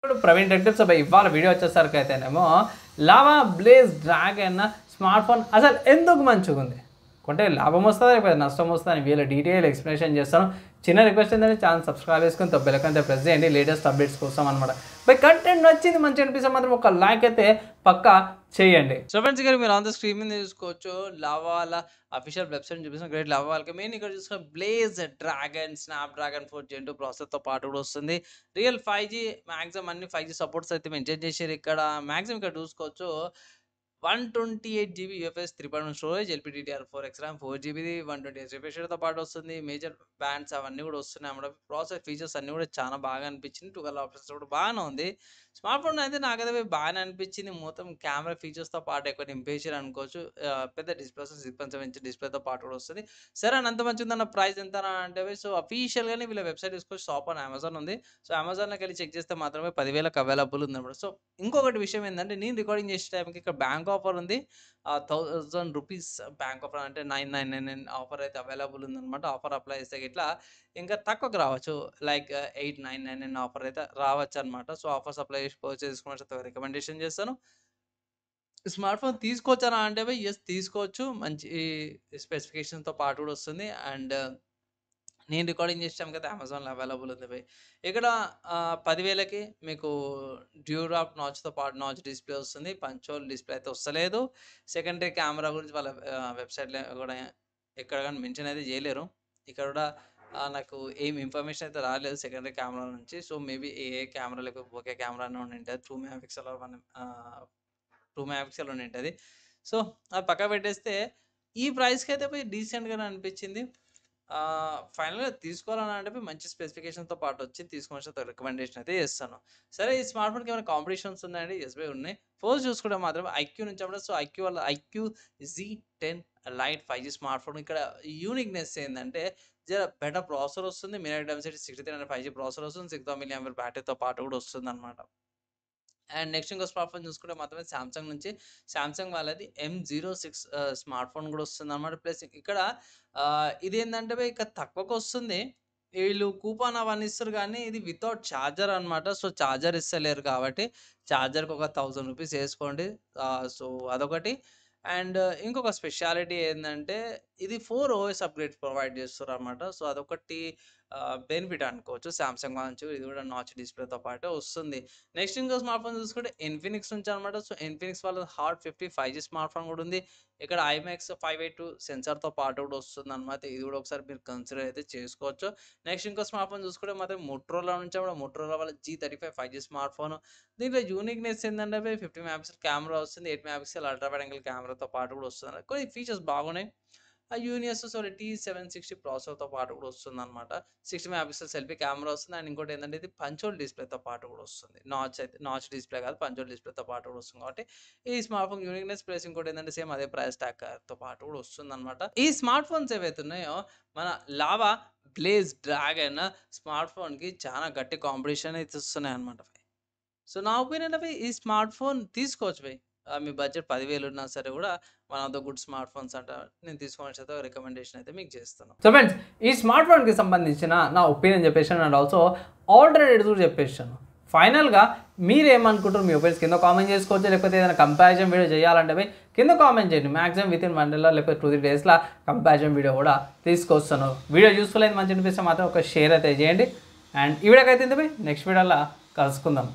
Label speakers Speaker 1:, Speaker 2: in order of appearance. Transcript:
Speaker 1: ఇప్పుడు Praveen tech tips ఇవాళ video వచ్చేసరికి అయితేనేమో lava blaze dragon smart phone అసలు ఎందుకు మంచిగా ఉంది, కొంటే లాభం వస్తుందా లేకపోతే నష్టం వస్తుందా అని వీళ్ళ డీటెయిల్ ఎక్స్ప్లెనేషన్ చేస్తాను. చిన్న రిక్వెస్ట్ ఏంటంటే ఛానల్ సబ్స్క్రైబ్ చేసుకుని బెల్ ప్రెస్ చేయండి లేటెస్ట్ అప్డేట్స్ కోసం అనమాట. బై కంటెంట్ నచ్చింది మంచి అనిపిస్తే మాత్రం ఒక లైక్ అయితే పక్కా చేయండి. సో ఫ్రెండ్స్ ఇక్కడ మీరు ఆన్ ద స్క్రీన్ మీద చూసుకోవచ్చు లావాల అఫీషియల్ వెబ్సైట్ చూపిస్తాను. గ్రేట్ లావా వాళ్ళకి మెయిన్ ఇక్కడ చూసుకున్న బ్లేజ్ డ్రాగన్ స్నాప్డ్రాగన్ 4 Gen 2 ప్రాసెసర్తో పాటు కూడా వస్తుంది. రియల్ 5G మ్యాక్సిమం అన్ని 5G సపోర్ట్స్ అయితే మెన్షన్ చేశారు. ఇక్కడ మ్యాక్సిమం ఇక్కడ చూసుకోవచ్చు 128GB UFS 3.1 storage, LPDDR4X RAM, 4GB 128 రిఫ్రెషర్తో పాటు వస్తుంది. మేజర్ బ్యాండ్స్ అవన్నీ కూడా వస్తున్నాయి అన్నమాట. ప్రాసెసర్ ఫీచర్స్ అన్నీ కూడా చాలా బాగా అనిపించింది. 12 ఆప్షన్స్ కూడా బాగానే ఉంది. స్మార్ట్ ఫోన్ అయితే నాకైతే బాగానే అనిపించింది. మొత్తం కెమెరా ఫీచర్స్తో పాటు ఎక్కువ నింపేసారు అనుకోవచ్చు. పెద్ద డిస్ప్లే 6.7 ఇంచ్ డిస్ప్లేతో పాటు కూడా వస్తుంది. సరే అని అంత మంచిగా ఉందన్న ప్రైస్ ఎంత అంటే సో అఫీషియల్గానే వీళ్ళ వెబ్సైట్ తీసుకోవచ్చు. షాప్ ఆన్ అమెజాన్ ఉంది. సో అమెజాన్లోకి వెళ్ళి చెక్ చేస్తే మాత్రమే 10,000కి అవైలబుల్ ఉందన్నమాట. సో ఇంకొకటి విషయం ఏంటంటే నేను రికార్డింగ్ చేసే టైంకి ఇక్కడ బ్యాంక్ ఆఫర్ ఉంది. 1000 రూపీస్ బ్యాంక్ ఆఫర్ అంటే 999 ఆఫర్ అయితే అవైలబుల్ ఉందన్నమాట. ఆఫర్ అప్లై చేస్తే ఇట్లా ఇంకా తక్కువకి రావచ్చు, లైక్ 8,999 ఆఫర్ అయితే రావచ్చు అనమాట. సో ఆఫర్స్ అప్లై చేసి పర్చేస్ చేసుకున్న రికమెండేషన్ చేస్తాను. స్మార్ట్ ఫోన్ తీసుకోవచ్చారా అంటే ఎస్ తీసుకోవచ్చు, మంచి స్పెసిఫికేషన్తో పాటు కూడా వస్తుంది. అండ్ నేను రికార్డింగ్ చేసాం కదా అమెజాన్లో అవైలబుల్ ఉంది భయ్. ఇక్కడ 10,000కి మీకు డ్యూరాప్ నాచ్తో పాటు నాచ్ డిస్ప్లే వస్తుంది. పంచోల్ డిస్ప్లే అయితే వస్తలేదు. సెకండరీ కెమెరా గురించి వాళ్ళ వెబ్సైట్లో కూడా ఎక్కడ కానీ మెన్షన్ అయితే చేయలేరు. ఇక్కడ కూడా నాకు ఏం ఇన్ఫర్మేషన్ అయితే రాలేదు సెకండరీ కెమెరా నుంచి. సో మేబీ ఏ కెమెరా లేకపోతే ఒకే కెమెరానే ఉండి ఉంటుంది. 2 మెగాపిక్సెల్ 2 మెగాపిక్సెల్ ఉండి ఉంటుంది. సో అది పక్క పెట్టేస్తే ఈ ప్రైస్కి అయితే పోయి డీసెంట్గానే అనిపించింది. ఫైనల్గా తీసుకోవాలని అంటే మంచి స్పెసిఫికేషన్తో పాటు వచ్చి తీసుకోవాల్సిన రికమెండేషన్ అయితే చేస్తాను. సరే ఈ స్మార్ట్ ఫోన్కి ఏమైనా కాంపిటీషన్స్ ఉన్నాయండి? ఎస్బై ఉన్నాయి. ఫస్ట్ చూసుకుంటే మాత్రం ఐక్యూ నుంచి అప్పుడు సో ఐక్యూ వల్ల iQOO Z10 lite 5G smart phone. ఇక్కడ యూనిక్నెస్ ఏంటంటే జర బెటర్ ప్రాసెసర్ వస్తుంది. మీడియాటెక్ డైమెన్సిటీ 6300 5G ప్రాసెసర్ వస్తుంది. 6000 mAh బ్యాటరీతో పాటు కూడా వస్తుంది అనమాట. అండ్ నెక్స్ట్ ఇంకో స్మార్ట్ ఫోన్ చూసుకుంటే మాత్రమే సామ్సంగ్ నుంచి సామ్సంగ్ వాళ్ళది M06 స్మార్ట్ ఫోన్ కూడా వస్తుంది అనమాట. ప్లస్ ఇక్కడ ఇదేంటంటే ఇక తక్కువకి వస్తుంది. వీళ్ళు కూపన్ అవన్నీ ఇస్తారు కానీ ఇది వితౌట్ ఛార్జర్ అనమాట. సో ఛార్జర్ ఇస్తలేరు కాబట్టి ఛార్జర్కి ఒక 1000 రూపీస్ వేసుకోండి. సో అదొకటి. అండ్ ఇంకొక స్పెషాలిటీ ఏంటంటే ఇది 4 OS అప్గ్రేడ్ ప్రొవైడ్ చేస్తారు అనమాట. సో అదొకటి బెనిఫిట్ అనుకోవచ్చు సామ్సంగ్ నుంచి. ఇది కూడా నాచ్ డిస్ప్లేతో పాటు వస్తుంది. నెక్స్ట్ ఇంకో స్మార్ట్ ఫోన్ చూసుకుంటే ఇన్ఫినిక్స్ నుంచి అనమాట. సో ఇన్ఫినిక్స్ వాళ్ళ హాట్ 50 5G స్మార్ట్ ఫోన్ కూడా ఉంది. ఇక్కడ IMX 582 సెన్సార్తో పాటు కూడా వస్తుంది అనమాట. ఇది కూడా ఒకసారి మీరు కన్సిడర్ అయితే చేసుకోవచ్చు. నెక్స్ట్ ఇంకో స్మార్ట్ ఫోన్ చూసుకుంటే మాత్రం మోటరోలా నుంచి కూడా మోటరోలా వాళ్ళ G35 5G స్మార్ట్ ఫోన్. దీంట్లో యూనిక్నెస్ ఏంటంటే 50 మెగాపిక్సెల్ కెమెరా వస్తుంది. 8 మెగాపిక్సెల్ అల్ట్రా వైడ్ యాంగిల్ కెమెరాతో పాటు కూడా వస్తుంది. కొన్ని ఫీచర్స్ బాగున్నాయి. ఆ యూనియస్ T760 ప్రాసెసర్తో పాటు కూడా వస్తుంది అనమాట. 60 మెగాపిక్సెల్ సెల్ఫీ కెమెరా వస్తుంది. అండ్ ఇంకోటి ఏంటంటే ఇది పంచోల్ డిస్ప్లేతో పాటు కూడా వస్తుంది. నాచ్ డిస్ప్లే కాదు, పంచోల్ డిస్ప్లేతో పాటు కూడా వస్తుంది. కాబట్టి ఈ స్మార్ట్ ఫోన్ యూనిక్నెస్ ప్లస్ ఇంకోటి ఏంటంటే సేమ్ అదే ప్రైస్ ట్యాగ్తో పాటు కూడా వస్తుంది అనమాట. ఈ స్మార్ట్ ఫోన్స్ ఏవైతే ఉన్నాయో మన లావా బ్లేజ్ డ్రాగన్ స్మార్ట్ ఫోన్కి చాలా గట్టి కాంపిటీషన్ అయితే ఇస్తున్నాయి అనమాట. సో నా ఒపీనియన్ ఈ స్మార్ట్ ఫోన్ తీసుకోవచ్చు భయ్. మీ బడ్జెట్ 10,000 ఉన్నా సరే కూడా one of the good smart phones అంట నేను తీసుకోవాల్సిన రికమెండేషన్ అయితే మీకు చేస్తాను. సో ఫ్రెండ్స్ ఈ స్మార్ట్ ఫోన్కి సంబంధించిన నా ఒపీనియన్ చెప్పేసాను అండ్ ఆల్సో ఆల్టర్నేటివ్స్ కూడా చెప్పేసాను. ఫైనల్గా మీరు ఏమనుకుంటారు మీ ఒపీనియన్స్ కింద కామెంట్ చేసుకోవచ్చు. లేకపోతే ఏదైనా కంపారిజన్ వీడియో చేయాలంటే కింద కామెంట్ చేయండి. మ్యాక్సిమం విత్ ఇన్ 1 డేలో లేకపోతే 2-3 డేస్లో కంపారిజన్ వీడియో కూడా తీసుకొస్తాను. వీడియో యూస్ఫుల్ అయింది మంచి అనిపిస్తే మాత్రం ఒక షేర్ అయితే చేయండి. అండ్ ఈ వీడియోకి అయితే నెక్స్ట్ వీడియోలో కలుసుకుందాం.